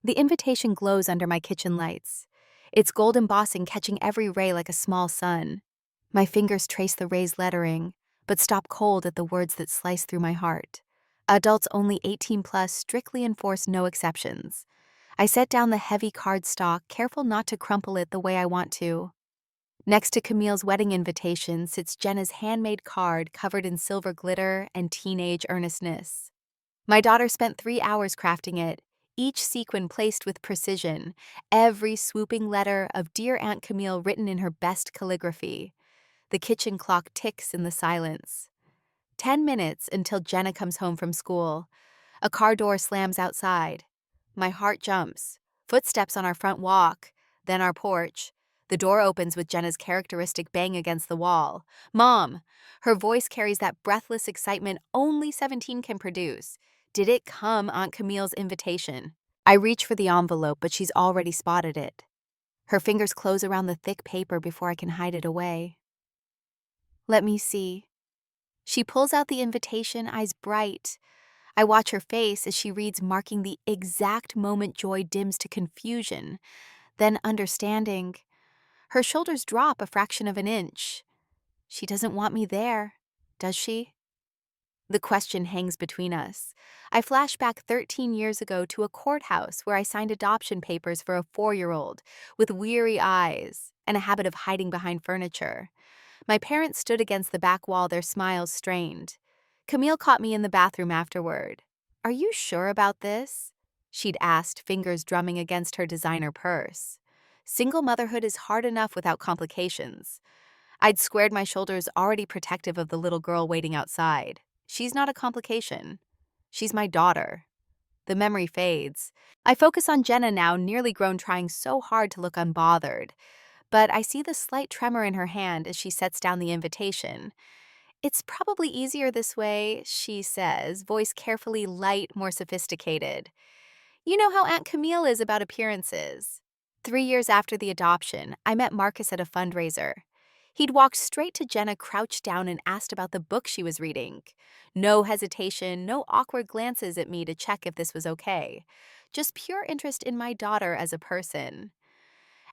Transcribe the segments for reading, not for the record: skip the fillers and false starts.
The invitation glows under my kitchen lights, its gold embossing catching every ray like a small sun. My fingers trace the raised lettering, but stop cold at the words that slice through my heart. Adults only 18 plus strictly enforce no exceptions. I set down the heavy cardstock, careful not to crumple it the way I want to. Next to Camille's wedding invitation sits Jenna's handmade card covered in silver glitter and teenage earnestness. My daughter spent 3 hours crafting it, each sequin placed with precision, every swooping letter of Dear Aunt Camille written in her best calligraphy. The kitchen clock ticks in the silence. 10 minutes until Jenna comes home from school. A car door slams outside. My heart jumps. Footsteps on our front walk, then our porch. The door opens with Jenna's characteristic bang against the wall. Mom! Her voice carries that breathless excitement only 17 can produce. Did it come, Aunt Camille's invitation? I reach for the envelope, but she's already spotted it. Her fingers close around the thick paper before I can hide it away. Let me see. She pulls out the invitation, eyes bright. I watch her face as she reads, marking the exact moment joy dims to confusion, then understanding. Her shoulders drop a fraction of an inch. She doesn't want me there, does she? The question hangs between us. I flash back 13 years ago to a courthouse where I signed adoption papers for a 4-year-old with weary eyes and a habit of hiding behind furniture. My parents stood against the back wall, their smiles strained. Camille caught me in the bathroom afterward. Are you sure about this? She'd asked, fingers drumming against her designer purse. Single motherhood is hard enough without complications. I'd squared my shoulders, already protective of the little girl waiting outside. She's not a complication. She's my daughter. The memory fades. I focus on Jenna now, nearly grown, trying so hard to look unbothered. But I see the slight tremor in her hand as she sets down the invitation. It's probably easier this way, she says, voice carefully light, more sophisticated. You know how Aunt Camille is about appearances. 3 years after the adoption, I met Marcus at a fundraiser. He'd walked straight to Jenna, crouched down, and asked about the book she was reading. No hesitation, no awkward glances at me to check if this was okay. Just pure interest in my daughter as a person.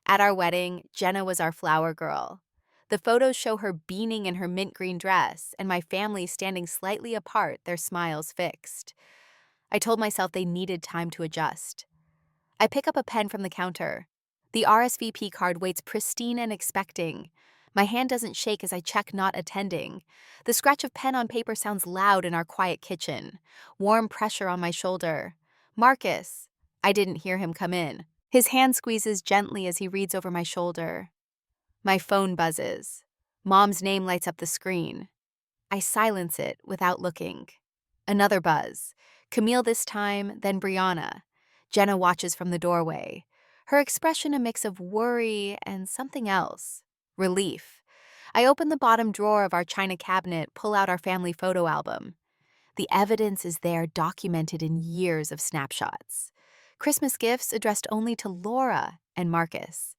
At our wedding, Jenna was our flower girl. The photos show her beaming in her mint green dress, and my family standing slightly apart, their smiles fixed. I told myself they needed time to adjust. I pick up a pen from the counter. The RSVP card waits pristine and expecting. My hand doesn't shake as I check not attending. The scratch of pen on paper sounds loud in our quiet kitchen. Warm pressure on my shoulder. Marcus. I didn't hear him come in. His hand squeezes gently as he reads over my shoulder. My phone buzzes. Mom's name lights up the screen. I silence it without looking. Another buzz. Camille this time, then Brianna. Jenna watches from the doorway. Her expression a mix of worry and something else. Relief. I open the bottom drawer of our china cabinet, pull out our family photo album. The evidence is there, documented in years of snapshots. Christmas gifts addressed only to Laura and Marcus.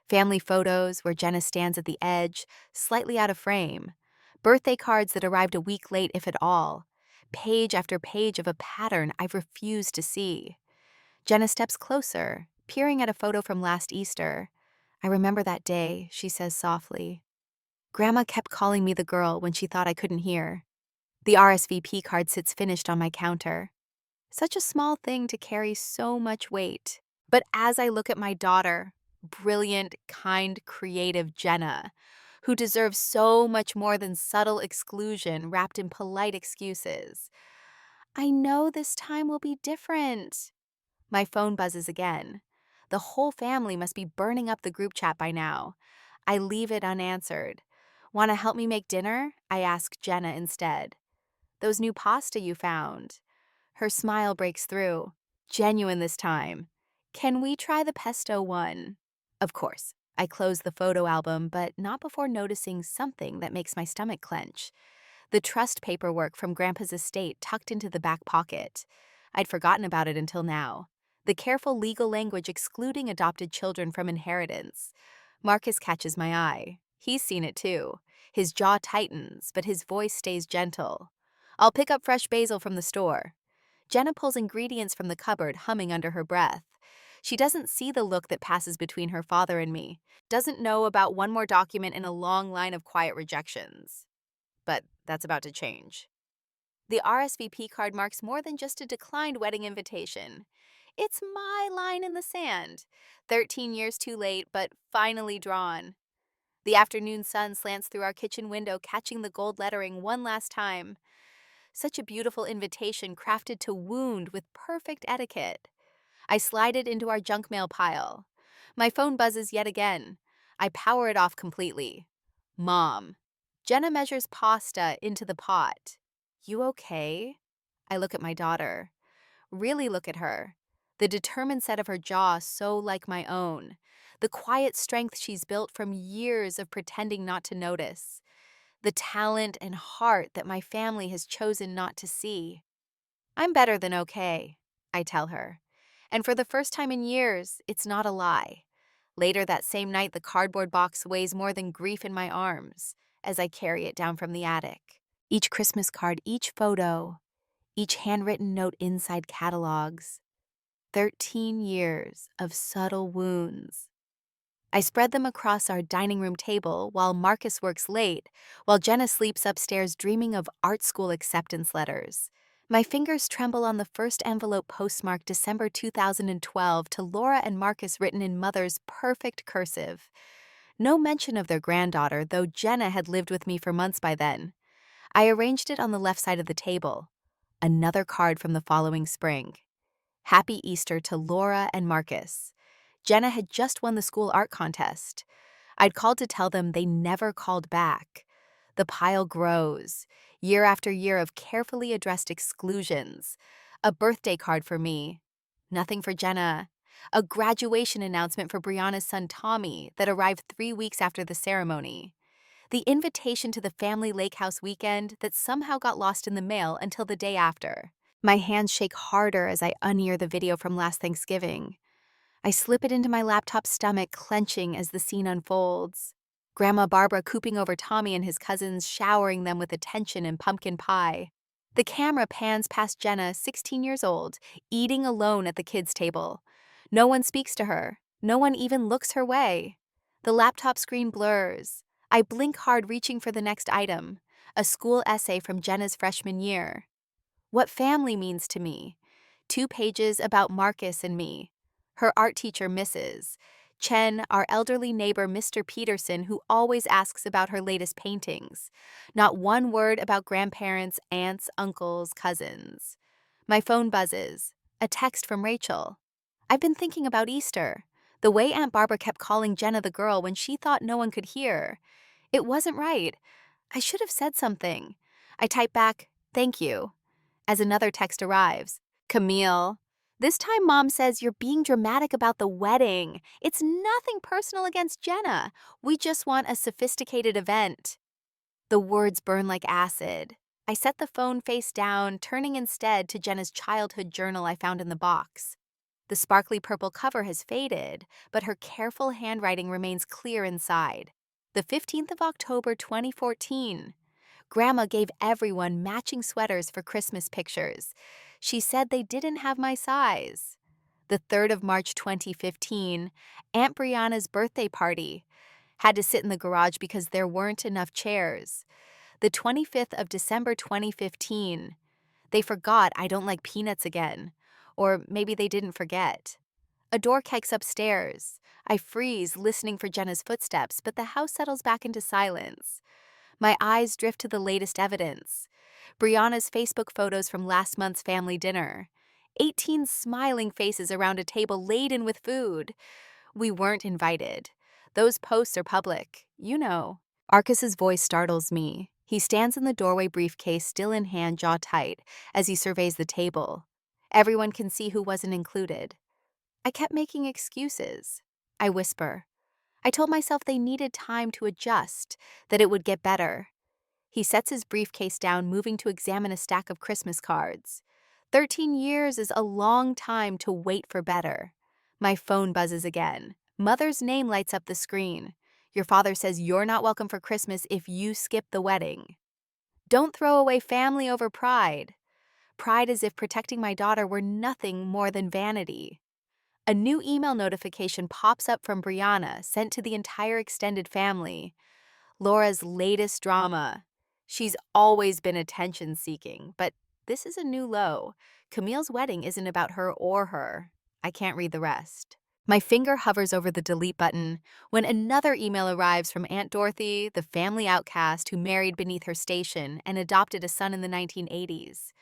Family photos where Jenna stands at the edge, slightly out of frame. Birthday cards that arrived a week late, if at all. Page after page of a pattern I've refused to see. Jenna steps closer, peering at a photo from last Easter. I remember that day, she says softly. Grandma kept calling me the girl when she thought I couldn't hear. The RSVP card sits finished on my counter. Such a small thing to carry so much weight. But as I look at my daughter, brilliant, kind, creative Jenna, who deserves so much more than subtle exclusion wrapped in polite excuses, I know this time will be different. My phone buzzes again. The whole family must be burning up the group chat by now. I leave it unanswered. Want to help me make dinner? I ask Jenna instead. Those new pasta you found. Her smile breaks through. Genuine this time. Can we try the pesto one? Of course. I close the photo album, but not before noticing something that makes my stomach clench. The trust paperwork from Grandpa's estate tucked into the back pocket. I'd forgotten about it until now. The careful legal language excluding adopted children from inheritance. Marcus catches my eye. He's seen it too. His jaw tightens, but his voice stays gentle. I'll pick up fresh basil from the store. Jenna pulls ingredients from the cupboard, humming under her breath. She doesn't see the look that passes between her father and me, doesn't know about one more document in a long line of quiet rejections. But that's about to change. The RSVP card marks more than just a declined wedding invitation. It's my line in the sand. 13 years too late, but finally drawn. The afternoon sun slants through our kitchen window, catching the gold lettering one last time. Such a beautiful invitation crafted to wound with perfect etiquette. I slide it into our junk mail pile. My phone buzzes yet again. I power it off completely. Mom. Jenna measures pasta into the pot. You okay? I look at my daughter. Really look at her. The determined set of her jaw so like my own. The quiet strength she's built from years of pretending not to notice. The talent and heart that my family has chosen not to see. I'm better than okay, I tell her. And for the first time in years, it's not a lie. Later that same night, the cardboard box weighs more than grief in my arms as I carry it down from the attic. Each Christmas card, each photo, each handwritten note inside catalogs. 13 years of subtle wounds. I spread them across our dining room table while Marcus works late, while Jenna sleeps upstairs dreaming of art school acceptance letters. My fingers tremble on the first envelope postmarked December 2012 to Laura and Marcus, written in mother's perfect cursive. No mention of their granddaughter, though Jenna had lived with me for months by then. I arranged it on the left side of the table. Another card from the following spring. Happy Easter to Laura and Marcus. Jenna had just won the school art contest. I'd called to tell them, they never called back. The pile grows, year after year of carefully addressed exclusions. A birthday card for me. Nothing for Jenna. A graduation announcement for Brianna's son Tommy that arrived 3 weeks after the ceremony. The invitation to the family lake house weekend that somehow got lost in the mail until the day after. My hands shake harder as I unear the video from last Thanksgiving. I slip it into my laptop stomach, clenching as the scene unfolds. Grandma Barbara cooping over Tommy and his cousins, showering them with attention and pumpkin pie. The camera pans past Jenna, 16 years old, eating alone at the kids' table. No one speaks to her. No one even looks her way. The laptop screen blurs. I blink hard, reaching for the next item, a school essay from Jenna's freshman year. What family means to me. 2 pages about Marcus and me. Her art teacher, Mrs. Chen, our elderly neighbor, Mr. Peterson, who always asks about her latest paintings. Not one word about grandparents, aunts, uncles, cousins. My phone buzzes. A text from Rachel. I've been thinking about Easter. The way Aunt Barbara kept calling Jenna the girl when she thought no one could hear. It wasn't right. I should have said something. I type back, thank you, as another text arrives. Camille. This time Mom says, you're being dramatic about the wedding. It's nothing personal against Jenna. We just want a sophisticated event. The words burn like acid. I set the phone face down, turning instead to Jenna's childhood journal I found in the box. The sparkly purple cover has faded, but her careful handwriting remains clear inside. The 15th of October, 2014. Grandma gave everyone matching sweaters for Christmas pictures. She said they didn't have my size. The 3rd of March 2015, Aunt Brianna's birthday party. Had to sit in the garage because there weren't enough chairs. The 25th of December 2015. They forgot I don't like peanuts again. Or maybe they didn't forget. A door kicks upstairs. I freeze, listening for Jenna's footsteps, but the house settles back into silence. My eyes drift to the latest evidence. Brianna's Facebook photos from last month's family dinner. 18 smiling faces around a table laden with food. We weren't invited. Those posts are public, you know. Arcus's voice startles me. He stands in the doorway, briefcase still in hand, jaw tight, as he surveys the table. Everyone can see who wasn't included. I kept making excuses. I whisper. I told myself they needed time to adjust, that it would get better. He sets his briefcase down, moving to examine a stack of Christmas cards. 13 years is a long time to wait for better. My phone buzzes again. Mother's name lights up the screen. Your father says you're not welcome for Christmas if you skip the wedding. Don't throw away family over pride. Pride as if protecting my daughter were nothing more than vanity. A new email notification pops up from Brianna, sent to the entire extended family. Laura's latest drama. She's always been attention-seeking, but this is a new low. Camille's wedding isn't about her or her. I can't read the rest. My finger hovers over the delete button when another email arrives from Aunt Dorothy, the family outcast who married beneath her station and adopted a son in the 1980s.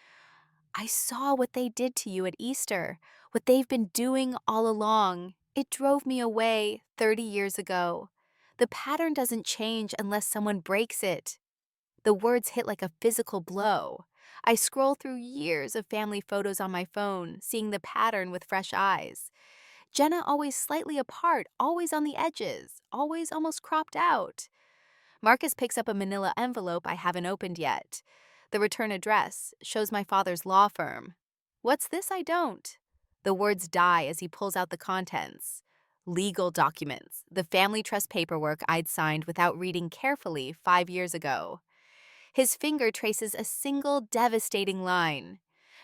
I saw what they did to you at Easter, what they've been doing all along. It drove me away 30 years ago. The pattern doesn't change unless someone breaks it. The words hit like a physical blow. I scroll through years of family photos on my phone, seeing the pattern with fresh eyes. Jenna always slightly apart, always on the edges, always almost cropped out. Marcus picks up a manila envelope I haven't opened yet. The return address shows my father's law firm. What's this I don't? The words die as he pulls out the contents. Legal documents, the family trust paperwork I'd signed without reading carefully 5 years ago. His finger traces a single devastating line.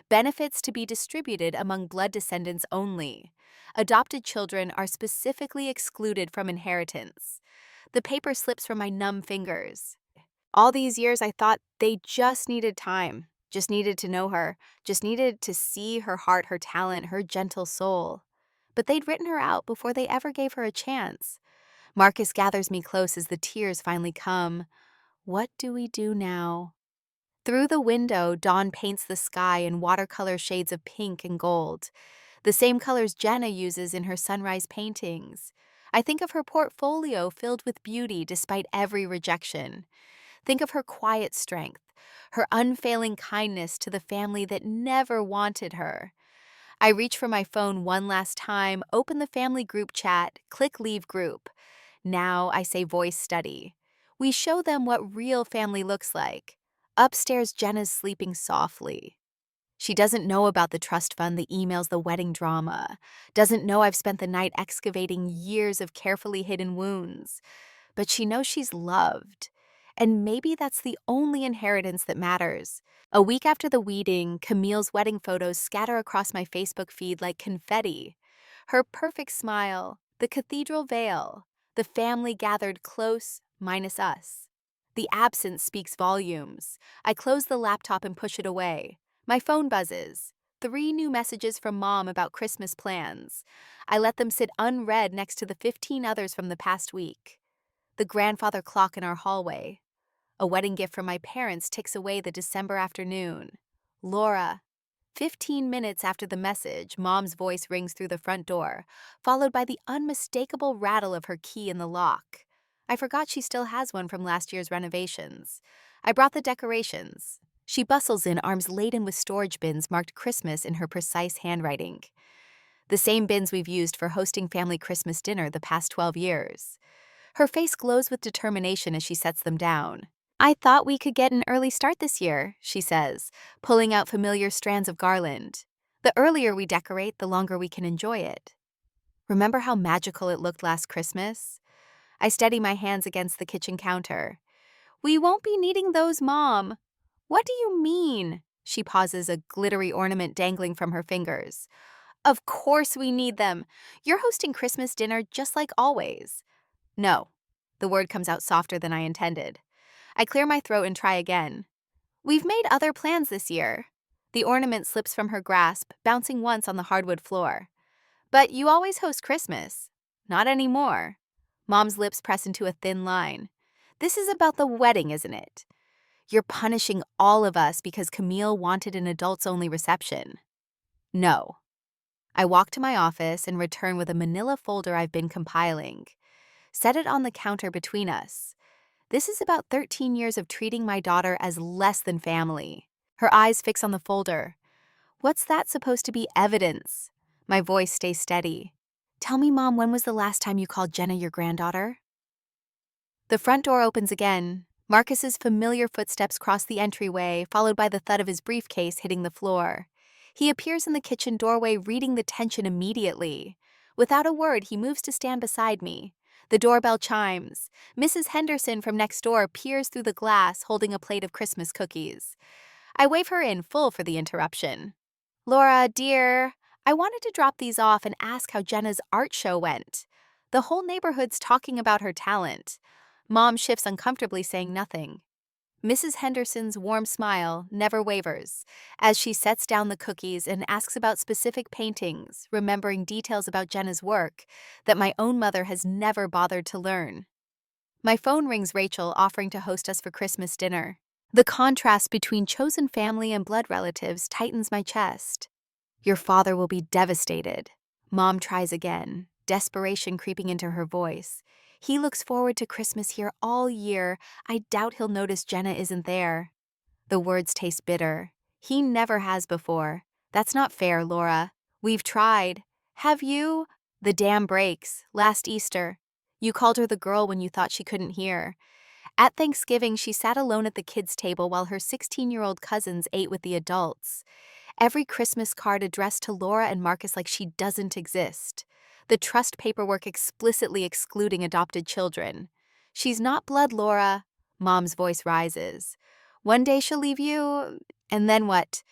Benefits to be distributed among blood descendants only. Adopted children are specifically excluded from inheritance. The paper slips from my numb fingers. All these years I thought they just needed time, just needed to know her, just needed to see her heart, her talent, her gentle soul. But they'd written her out before they ever gave her a chance. Marcus gathers me close as the tears finally come. What do we do now? Through the window, dawn paints the sky in watercolor shades of pink and gold, the same colors Jenna uses in her sunrise paintings. I think of her portfolio filled with beauty despite every rejection. Think of her quiet strength, her unfailing kindness to the family that never wanted her. I reach for my phone one last time, open the family group chat, click leave group. Now I say voice study. We show them what real family looks like. Upstairs, Jenna's sleeping softly. She doesn't know about the trust fund, the emails, the wedding drama. Doesn't know I've spent the night excavating years of carefully hidden wounds. But she knows she's loved. And maybe that's the only inheritance that matters. A week after the wedding, Camille's wedding photos scatter across my Facebook feed like confetti. Her perfect smile, the cathedral veil, the family gathered close, minus us. The absence speaks volumes. I close the laptop and push it away. My phone buzzes. 3 new messages from Mom about Christmas plans. I let them sit unread next to the 15 others from the past week. The grandfather clock in our hallway. A wedding gift from my parents ticks away the December afternoon. Laura. 15 minutes after the message, Mom's voice rings through the front door, followed by the unmistakable rattle of her key in the lock. I forgot she still has one from last year's renovations. I brought the decorations. She bustles in, arms laden with storage bins marked Christmas in her precise handwriting. The same bins we've used for hosting family Christmas dinner the past 12 years. Her face glows with determination as she sets them down. I thought we could get an early start this year, she says, pulling out familiar strands of garland. The earlier we decorate, the longer we can enjoy it. Remember how magical it looked last Christmas? I steady my hands against the kitchen counter. We won't be needing those, Mom. What do you mean? She pauses, a glittery ornament dangling from her fingers. Of course we need them. You're hosting Christmas dinner just like always. No. The word comes out softer than I intended. I clear my throat and try again. We've made other plans this year. The ornament slips from her grasp, bouncing once on the hardwood floor. But you always host Christmas. Not anymore. Mom's lips press into a thin line. This is about the wedding, isn't it? You're punishing all of us because Camille wanted an adults-only reception. No. I walk to my office and return with a manila folder I've been compiling. Set it on the counter between us. This is about 13 years of treating my daughter as less than family. Her eyes fix on the folder. What's that supposed to be evidence? My voice stays steady. Tell me, Mom, when was the last time you called Jenna your granddaughter? The front door opens again. Marcus's familiar footsteps cross the entryway, followed by the thud of his briefcase hitting the floor. He appears in the kitchen doorway, reading the tension immediately. Without a word, he moves to stand beside me. The doorbell chimes. Mrs. Henderson from next door peers through the glass, holding a plate of Christmas cookies. I wave her in, full for the interruption. Laura, dear, I wanted to drop these off and ask how Jenna's art show went. The whole neighborhood's talking about her talent. Mom shifts uncomfortably, saying nothing. Mrs. Henderson's warm smile never wavers as she sets down the cookies and asks about specific paintings, remembering details about Jenna's work that my own mother has never bothered to learn. My phone rings Rachel, offering to host us for Christmas dinner. The contrast between chosen family and blood relatives tightens my chest. Your father will be devastated. Mom tries again, desperation creeping into her voice. He looks forward to Christmas here all year. I doubt he'll notice Jenna isn't there. The words taste bitter. He never has before. That's not fair, Laura. We've tried. Have you? The dam breaks. Last Easter. You called her the girl when you thought she couldn't hear. At Thanksgiving, she sat alone at the kids' table while her 16-year-old cousins ate with the adults. Every Christmas card addressed to Laura and Marcus like she doesn't exist. The trust paperwork explicitly excluding adopted children. She's not blood, Laura. Mom's voice rises. One day she'll leave you, and then what?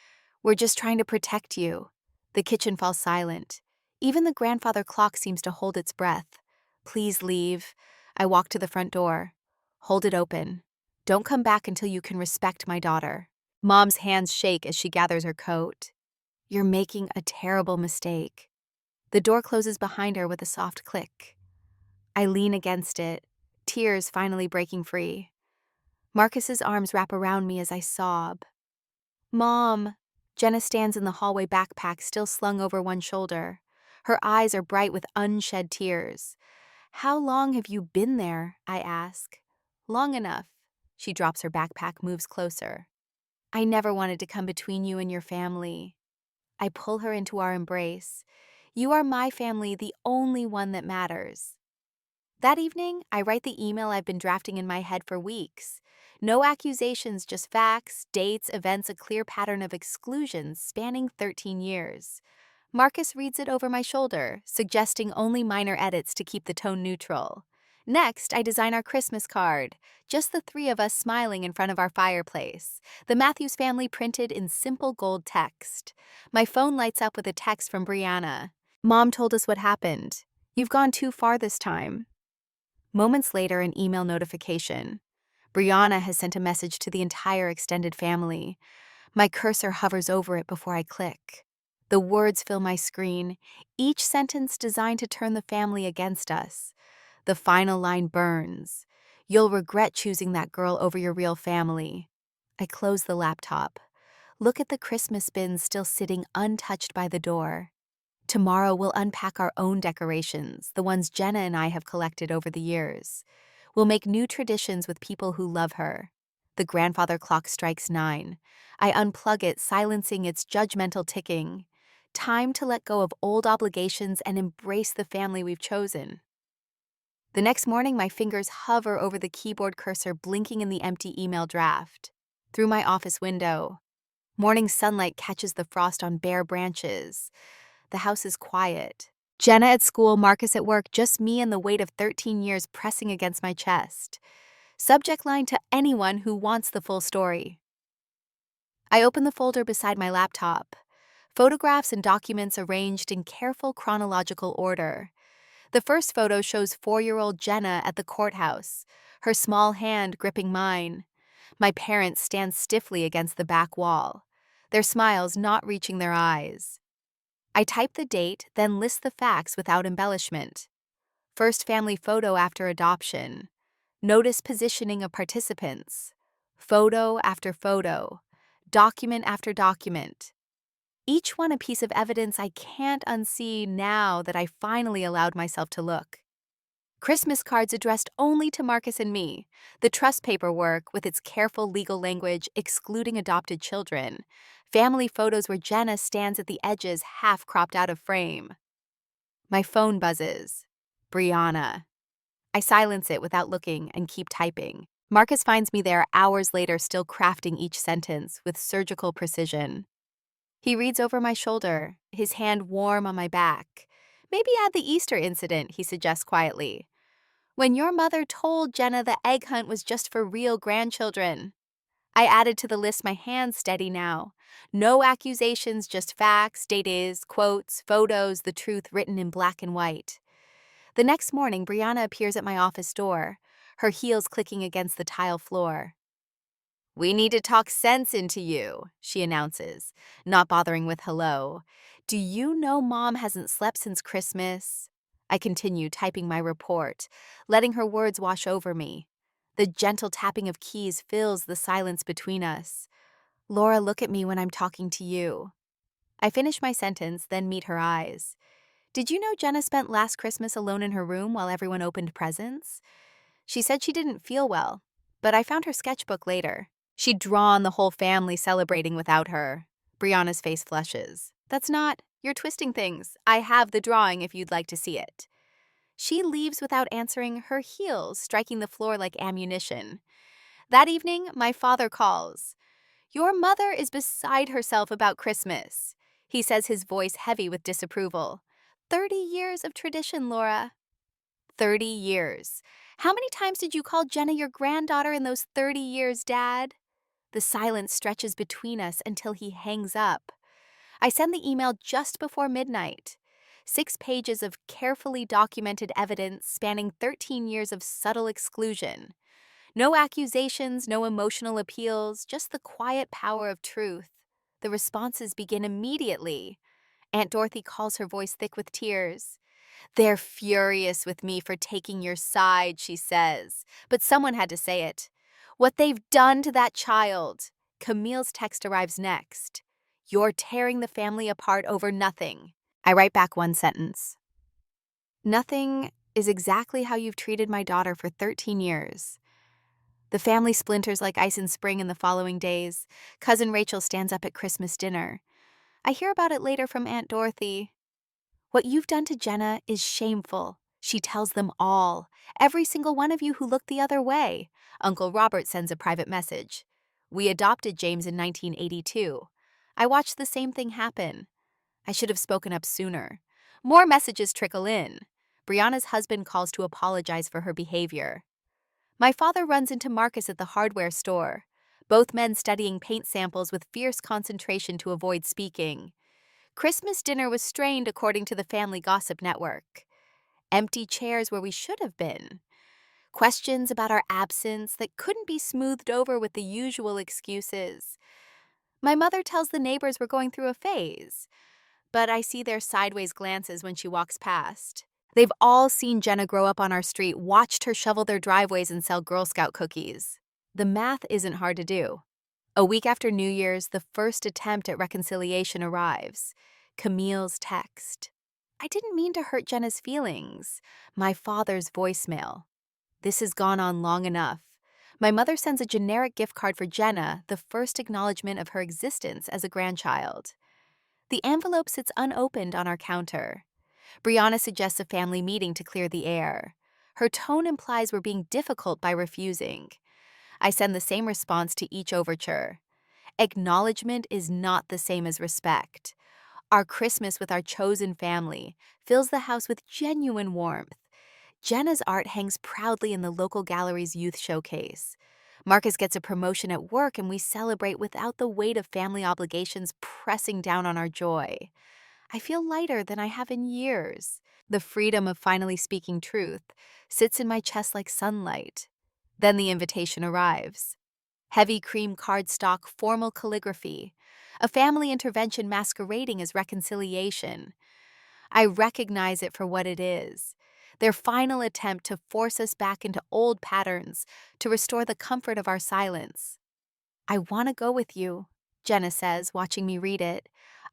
We're just trying to protect you. The kitchen falls silent. Even the grandfather clock seems to hold its breath. Please leave. I walk to the front door. Hold it open. Don't come back until you can respect my daughter. Mom's hands shake as she gathers her coat. You're making a terrible mistake. The door closes behind her with a soft click. I lean against it, tears finally breaking free. Marcus's arms wrap around me as I sob. Mom! Jenna stands in the hallway, backpack still slung over one shoulder. Her eyes are bright with unshed tears. How long have you been there? I ask. Long enough. She drops her backpack, moves closer. I never wanted to come between you and your family. I pull her into our embrace. You are my family, the only one that matters. That evening, I write the email I've been drafting in my head for weeks. No accusations, just facts, dates, events, a clear pattern of exclusions spanning 13 years. Marcus reads it over my shoulder, suggesting only minor edits to keep the tone neutral. Next, I design our Christmas card, just the three of us smiling in front of our fireplace, the Matthews family printed in simple gold text. My phone lights up with a text from Brianna. Mom told us what happened. You've gone too far this time. Moments later, an email notification. Brianna has sent a message to the entire extended family. My cursor hovers over it before I click. The words fill my screen, each sentence designed to turn the family against us. The final line burns. You'll regret choosing that girl over your real family. I close the laptop. Look at the Christmas bins still sitting untouched by the door. Tomorrow we'll unpack our own decorations, the ones Jenna and I have collected over the years. We'll make new traditions with people who love her. The grandfather clock strikes 9. I unplug it, silencing its judgmental ticking. Time to let go of old obligations and embrace the family we've chosen. The next morning, my fingers hover over the keyboard cursor, blinking in the empty email draft. Through my office window, morning sunlight catches the frost on bare branches. The house is quiet. Jenna at school, Marcus at work, just me and the weight of 13 years pressing against my chest. Subject line to anyone who wants the full story. I open the folder beside my laptop. Photographs and documents arranged in careful chronological order. The first photo shows 4-year-old Jenna at the courthouse, her small hand gripping mine. My parents stand stiffly against the back wall, their smiles not reaching their eyes. I type the date, then list the facts without embellishment. First family photo after adoption. Notice positioning of participants. Photo after photo. Document after document. Each one a piece of evidence I can't unsee now that I finally allowed myself to look. Christmas cards addressed only to Marcus and me. The trust paperwork, with its careful legal language excluding adopted children. Family photos where Jenna stands at the edges, half cropped out of frame. My phone buzzes. Brianna. I silence it without looking and keep typing. Marcus finds me there hours later, still crafting each sentence with surgical precision. He reads over my shoulder, his hand warm on my back. Maybe add the Easter incident, he suggests quietly. When your mother told Jenna the egg hunt was just for real grandchildren. I added to the list, my hands steady now. No accusations, just facts, date is, quotes, photos, the truth written in black and white. The next morning, Brianna appears at my office door, her heels clicking against the tile floor. "We need to talk sense into you," she announces, not bothering with hello. "Do you know Mom hasn't slept since Christmas?" I continue typing my report, letting her words wash over me. The gentle tapping of keys fills the silence between us. "Laura, look at me when I'm talking to you." I finish my sentence, then meet her eyes. "Did you know Jenna spent last Christmas alone in her room while everyone opened presents? She said she didn't feel well, but I found her sketchbook later. She'd drawn the whole family celebrating without her." Brianna's face flushes. "That's not, you're twisting things. I have the drawing if you'd like to see it." She leaves without answering, her heels striking the floor like ammunition. That evening, my father calls. "Your mother is beside herself about Christmas," he says, his voice heavy with disapproval. 30 years of tradition, Laura." 30 years. How many times did you call Jenna your granddaughter in those 30 years, Dad? The silence stretches between us until he hangs up. I send the email just before midnight. 6 pages of carefully documented evidence spanning 13 years of subtle exclusion. No accusations, no emotional appeals, just the quiet power of truth. The responses begin immediately. Aunt Dorothy calls, her voice thick with tears. "They're furious with me for taking your side," she says. "But someone had to say it. What they've done to that child." Camille's text arrives next. "You're tearing the family apart over nothing." I write back one sentence. "Nothing is exactly how you've treated my daughter for 13 years. The family splinters like ice in spring in the following days. Cousin Rachel stands up at Christmas dinner. I hear about it later from Aunt Dorothy. What you've done to Jenna is shameful. She tells them all. Every single one of you who looked the other way." Uncle Robert sends a private message. "We adopted James in 1982. I watched the same thing happen. I should have spoken up sooner." More messages trickle in. Brianna's husband calls to apologize for her behavior. My father runs into Marcus at the hardware store, both men studying paint samples with fierce concentration to avoid speaking. Christmas dinner was strained according to the family gossip network. Empty chairs where we should have been. Questions about our absence that couldn't be smoothed over with the usual excuses. My mother tells the neighbors we're going through a phase, but I see their sideways glances when she walks past. They've all seen Jenna grow up on our street, watched her shovel their driveways and sell Girl Scout cookies. The math isn't hard to do. A week after New Year's, the first attempt at reconciliation arrives. Camille's text. "I didn't mean to hurt Jenna's feelings." My father's voicemail. "This has gone on long enough." My mother sends a generic gift card for Jenna, the first acknowledgement of her existence as a grandchild. The envelope sits unopened on our counter. Brianna suggests a family meeting to clear the air. Her tone implies we're being difficult by refusing. I send the same response to each overture. Acknowledgement is not the same as respect. Our Christmas with our chosen family fills the house with genuine warmth. Jenna's art hangs proudly in the local gallery's youth showcase. Marcus gets a promotion at work, and we celebrate without the weight of family obligations pressing down on our joy. I feel lighter than I have in years. The freedom of finally speaking truth sits in my chest like sunlight. Then the invitation arrives. Heavy cream cardstock, formal calligraphy, a family intervention masquerading as reconciliation. I recognize it for what it is. Their final attempt to force us back into old patterns, to restore the comfort of our silence. "I want to go with you," Jenna says, watching me read it.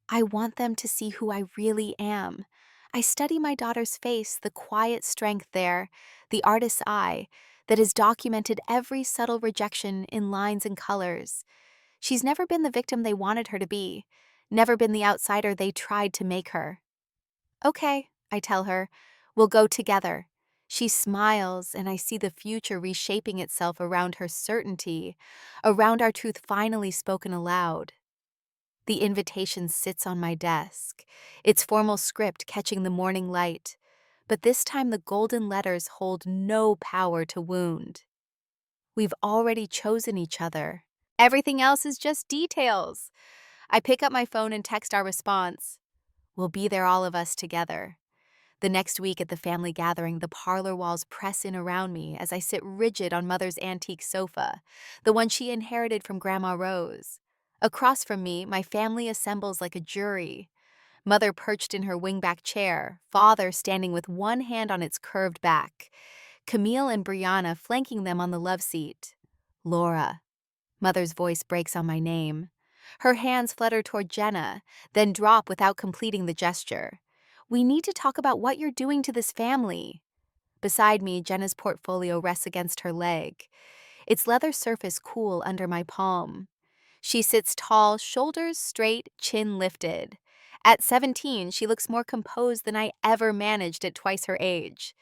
"I want them to see who I really am." I study my daughter's face, the quiet strength there, the artist's eye that has documented every subtle rejection in lines and colors. She's never been the victim they wanted her to be, never been the outsider they tried to make her. "Okay," I tell her, "we'll go together." She smiles, and I see the future reshaping itself around her certainty, around our truth finally spoken aloud. The invitation sits on my desk, its formal script catching the morning light, but this time the golden letters hold no power to wound. We've already chosen each other. Everything else is just details. I pick up my phone and text our response. We'll be there, all of us together. The next week at the family gathering, the parlor walls press in around me as I sit rigid on Mother's antique sofa, the one she inherited from Grandma Rose. Across from me, my family assembles like a jury. Mother perched in her wingback chair, Father standing with one hand on its curved back, Camille and Brianna flanking them on the love seat. Laura. Mother's voice breaks on my name. Her hands flutter toward Jenna, then drop without completing the gesture. We need to talk about what you're doing to this family. Beside me, Jenna's portfolio rests against her leg, its leather surface cool under my palm. She sits tall, shoulders straight, chin lifted. At 17, she looks more composed than I ever managed at twice her age.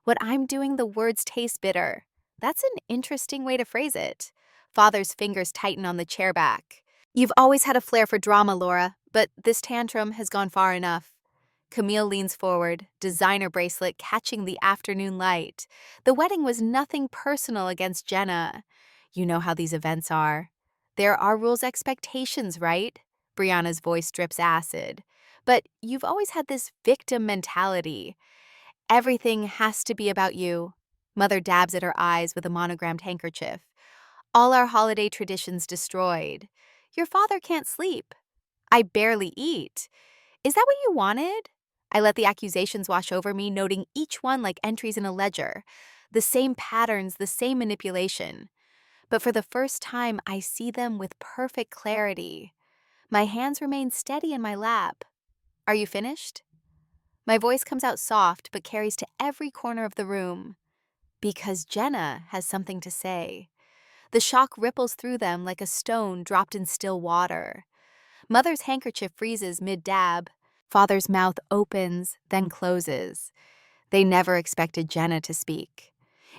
What I'm doing, the words taste bitter. That's an interesting way to phrase it. Father's fingers tighten on the chair back. You've always had a flair for drama, Laura, but this tantrum has gone far enough. Camille leans forward, designer bracelet catching the afternoon light. The wedding was nothing personal against Jenna. You know how these events are. There are rules, expectations, right? Brianna's voice drips acid. But you've always had this victim mentality. Everything has to be about you. Mother dabs at her eyes with a monogrammed handkerchief. All our holiday traditions destroyed. Your father can't sleep. I barely eat. Is that what you wanted? I let the accusations wash over me, noting each one like entries in a ledger. The same patterns, the same manipulation. But for the first time, I see them with perfect clarity. My hands remain steady in my lap. Are you finished? My voice comes out soft but carries to every corner of the room. Because Jenna has something to say. The shock ripples through them like a stone dropped in still water. Mother's handkerchief freezes mid-dab. Father's mouth opens, then closes. They never expected Jenna to speak.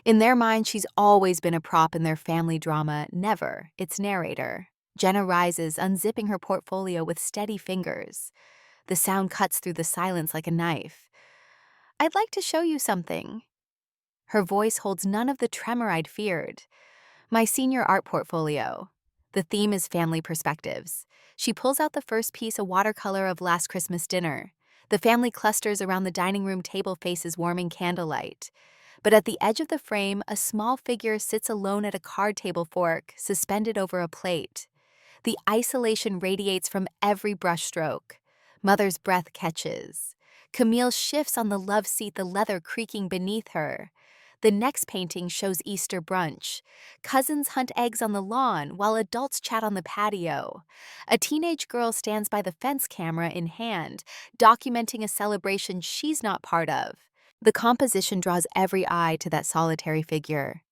In their mind, she's always been a prop in their family drama, never its narrator. Jenna rises, unzipping her portfolio with steady fingers. The sound cuts through the silence like a knife. I'd like to show you something. Her voice holds none of the tremor I'd feared. My senior art portfolio. The theme is family perspectives. She pulls out the first piece, a watercolor of Last Christmas Dinner. The family clusters around the dining room table, faces warming candlelight. But at the edge of the frame, a small figure sits alone at a card table fork, suspended over a plate. The isolation radiates from every brushstroke. Mother's breath catches. Camille shifts on the love seat, the leather creaking beneath her. The next painting shows Easter brunch. Cousins hunt eggs on the lawn while adults chat on the patio. A teenage girl stands by the fence, camera in hand, documenting a celebration she's not part of. The composition draws every eye to that solitary figure.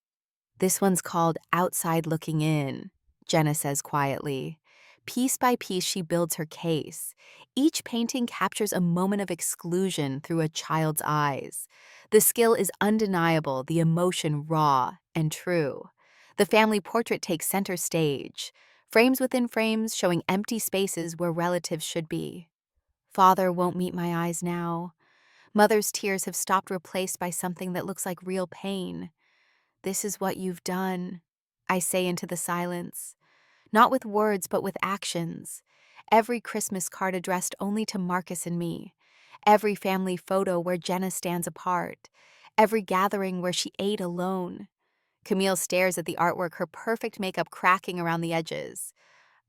This one's called Outside Looking In, Jenna says quietly. Piece by piece, she builds her case. Each painting captures a moment of exclusion through a child's eyes. The skill is undeniable, the emotion raw and true. The family portrait takes center stage, frames within frames showing empty spaces where relatives should be. Father won't meet my eyes now. Mother's tears have stopped, replaced by something that looks like real pain. This is what you've done, I say into the silence. Not with words, but with actions. Every Christmas card addressed only to Marcus and me. Every family photo where Jenna stands apart. Every gathering where she ate alone. Camille stares at the artwork, her perfect makeup cracking around the edges.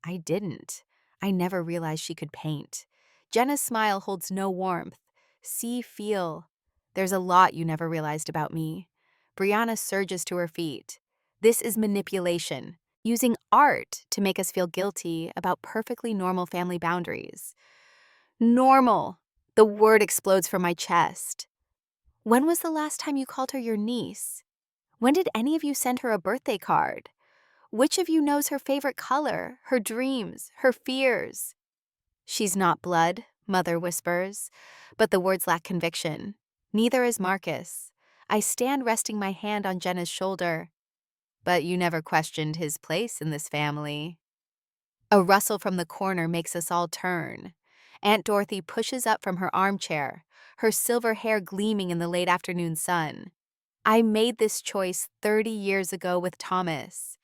I didn't. I never realized she could paint. Jenna's smile holds no warmth. See, feel. There's a lot you never realized about me. Brianna surges to her feet. This is manipulation. Using art to make us feel guilty about perfectly normal family boundaries. Normal. The word explodes from my chest. When was the last time you called her your niece? When did any of you send her a birthday card? Which of you knows her favorite color, her dreams, her fears? She's not blood, Mother whispers, but the words lack conviction. Neither is Marcus. I stand resting my hand on Jenna's shoulder. But you never questioned his place in this family. A rustle from the corner makes us all turn. Aunt Dorothy pushes up from her armchair, her silver hair gleaming in the late afternoon sun. I made this choice 30 years ago with Thomas.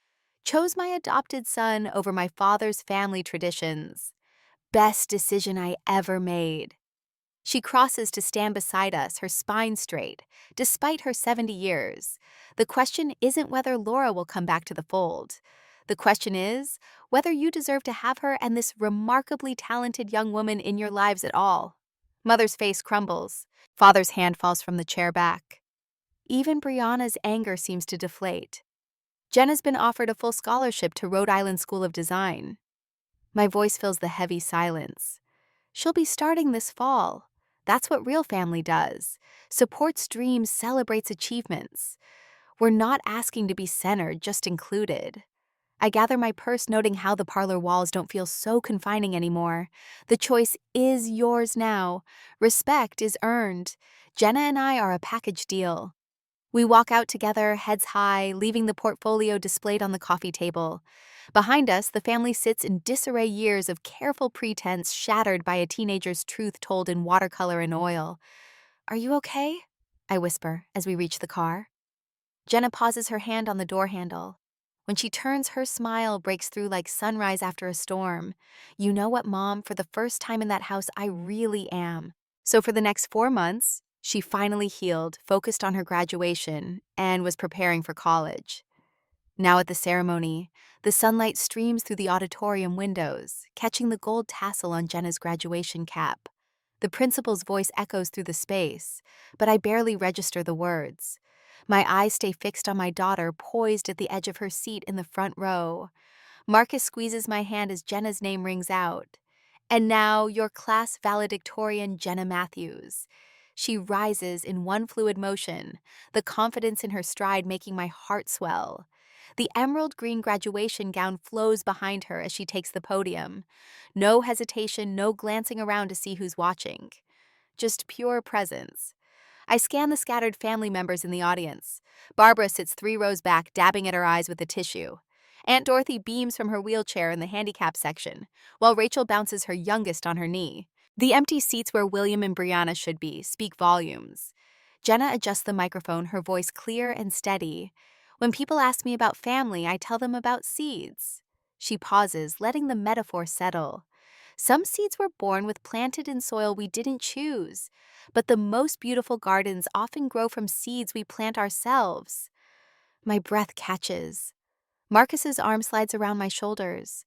Chose my adopted son over my father's family traditions. Best decision I ever made. She crosses to stand beside us, her spine straight, despite her 70 years. The question isn't whether Laura will come back to the fold. The question is whether you deserve to have her and this remarkably talented young woman in your lives at all. Mother's face crumbles. Father's hand falls from the chair back. Even Brianna's anger seems to deflate. Jenna's been offered a full scholarship to Rhode Island School of Design. My voice fills the heavy silence. She'll be starting this fall. That's what real family does. Supports dreams, celebrates achievements. We're not asking to be centered, just included. I gather my purse, noting how the parlor walls don't feel so confining anymore. The choice is yours now. Respect is earned. Jenna and I are a package deal. We walk out together, heads high, leaving the portfolio displayed on the coffee table. Behind us, the family sits in disarray, years of careful pretense shattered by a teenager's truth told in watercolor and oil. "Are you okay?" I whisper as we reach the car. Jenna pauses, her hand on the door handle. When she turns, her smile breaks through like sunrise after a storm. "You know what, Mom? For the first time in that house, I really am." So for the next 4 months, she finally healed, focused on her graduation, and was preparing for college. Now at the ceremony, the sunlight streams through the auditorium windows, catching the gold tassel on Jenna's graduation cap. The principal's voice echoes through the space, but I barely register the words. My eyes stay fixed on my daughter, poised at the edge of her seat in the front row. Marcus squeezes my hand as Jenna's name rings out. "And now, your class valedictorian, Jenna Matthews." She rises in one fluid motion, the confidence in her stride making my heart swell. The emerald green graduation gown flows behind her as she takes the podium. No hesitation, no glancing around to see who's watching. Just pure presence. I scan the scattered family members in the audience. Barbara sits 3 rows back, dabbing at her eyes with a tissue. Aunt Dorothy beams from her wheelchair in the handicap section, while Rachel bounces her youngest on her knee. The empty seats where William and Brianna should be speak volumes. Jenna adjusts the microphone, her voice clear and steady. "When people ask me about family, I tell them about seeds." She pauses, letting the metaphor settle. "Some seeds were born with planted in soil we didn't choose, but the most beautiful gardens often grow from seeds we plant ourselves." My breath catches. Marcus's arm slides around my shoulders.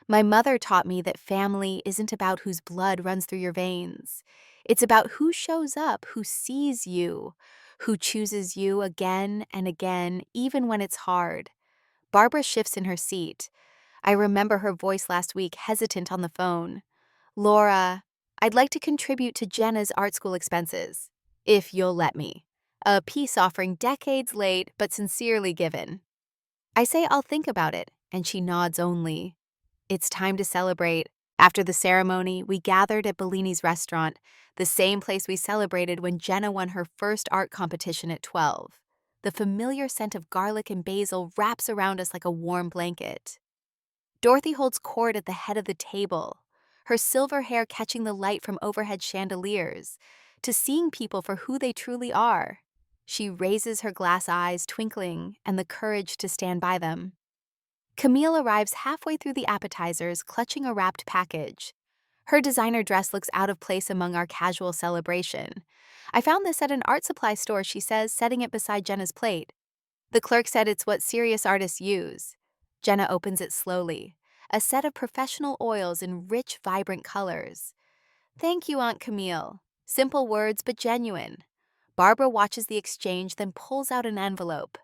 "My mother taught me that family isn't about whose blood runs through your veins. It's about who shows up, who sees you, who chooses you again and again, even when it's hard." Barbara shifts in her seat. I remember her voice last week, hesitant on the phone. "Laura, I'd like to contribute to Jenna's art school expenses, if you'll let me. A peace offering decades late, but sincerely given." I say I'll think about it, and she nods only. It's time to celebrate. After the ceremony, we gathered at Bellini's restaurant, the same place we celebrated when Jenna won her first art competition at 12. The familiar scent of garlic and basil wraps around us like a warm blanket. Dorothy holds court at the head of the table, her silver hair catching the light from overhead chandeliers, to seeing people for who they truly are. She raises her glass eyes, twinkling, and the courage to stand by them. Camille arrives halfway through the appetizers, clutching a wrapped package. Her designer dress looks out of place among our casual celebration. "I found this at an art supply store," she says, setting it beside Jenna's plate. "The clerk said it's what serious artists use." Jenna opens it slowly, a set of professional oils in rich, vibrant colors. "Thank you, Aunt Camille." Simple words, but genuine. Barbara watches the exchange, then pulls out an envelope.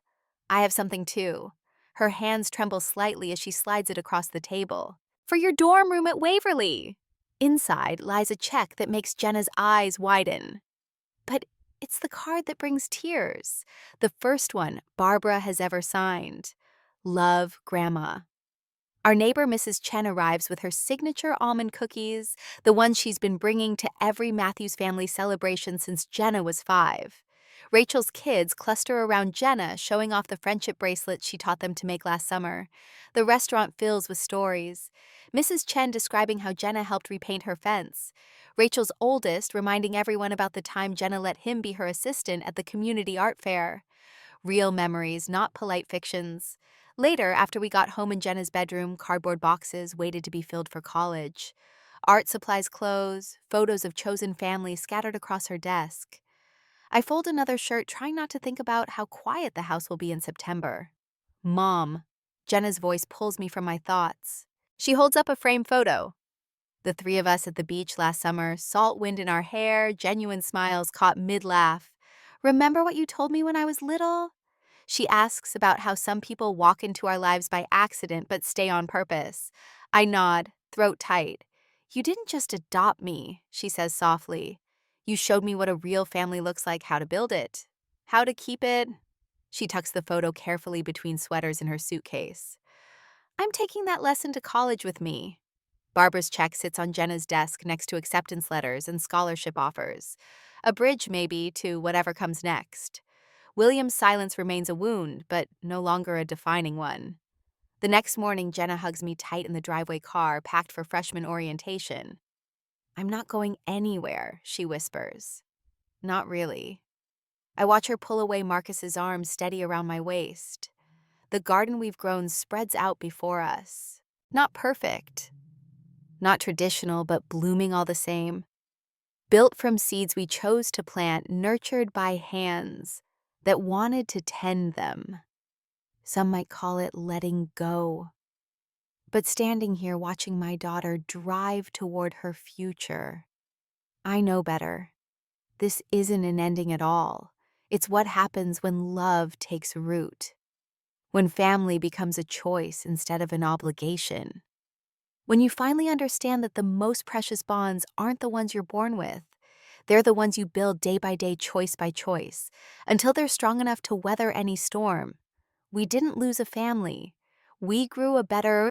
"I have something too." Her hands tremble slightly as she slides it across the table. "For your dorm room at Waverly." Inside lies a check that makes Jenna's eyes widen. But it's the card that brings tears. The first one Barbara has ever signed. "Love, Grandma." Our neighbor Mrs. Chen arrives with her signature almond cookies, the ones she's been bringing to every Matthews family celebration since Jenna was 5. Rachel's kids cluster around Jenna, showing off the friendship bracelets she taught them to make last summer. The restaurant fills with stories. Mrs. Chen describing how Jenna helped repaint her fence. Rachel's oldest reminding everyone about the time Jenna let him be her assistant at the community art fair. Real memories, not polite fictions. Later, after we got home in Jenna's bedroom, cardboard boxes waited to be filled for college. Art supplies, clothes, photos of chosen families scattered across her desk. I fold another shirt, trying not to think about how quiet the house will be in September. Mom. Jenna's voice pulls me from my thoughts. She holds up a framed photo. The three of us at the beach last summer, salt wind in our hair, genuine smiles caught mid-laugh. Remember what you told me when I was little? She asks about how some people walk into our lives by accident but stay on purpose. I nod, throat tight. You didn't just adopt me, she says softly. You showed me what a real family looks like, how to build it, how to keep it. She tucks the photo carefully between sweaters in her suitcase. I'm taking that lesson to college with me. Barbara's check sits on Jenna's desk next to acceptance letters and scholarship offers. A bridge, maybe, to whatever comes next. William's silence remains a wound, but no longer a defining one. The next morning, Jenna hugs me tight in the driveway car, packed for freshman orientation. I'm not going anywhere, she whispers. Not really. I watch her pull away Marcus's arm steady around my waist. The garden we've grown spreads out before us. Not perfect. Not traditional, but blooming all the same. Built from seeds we chose to plant, nurtured by hands that wanted to tend them. Some might call it letting go. But standing here watching my daughter drive toward her future, I know better. This isn't an ending at all. It's what happens when love takes root. When family becomes a choice instead of an obligation. When you finally understand that the most precious bonds aren't the ones you're born with. They're the ones you build day by day, choice by choice, until they're strong enough to weather any storm. We didn't lose a family. We grew a better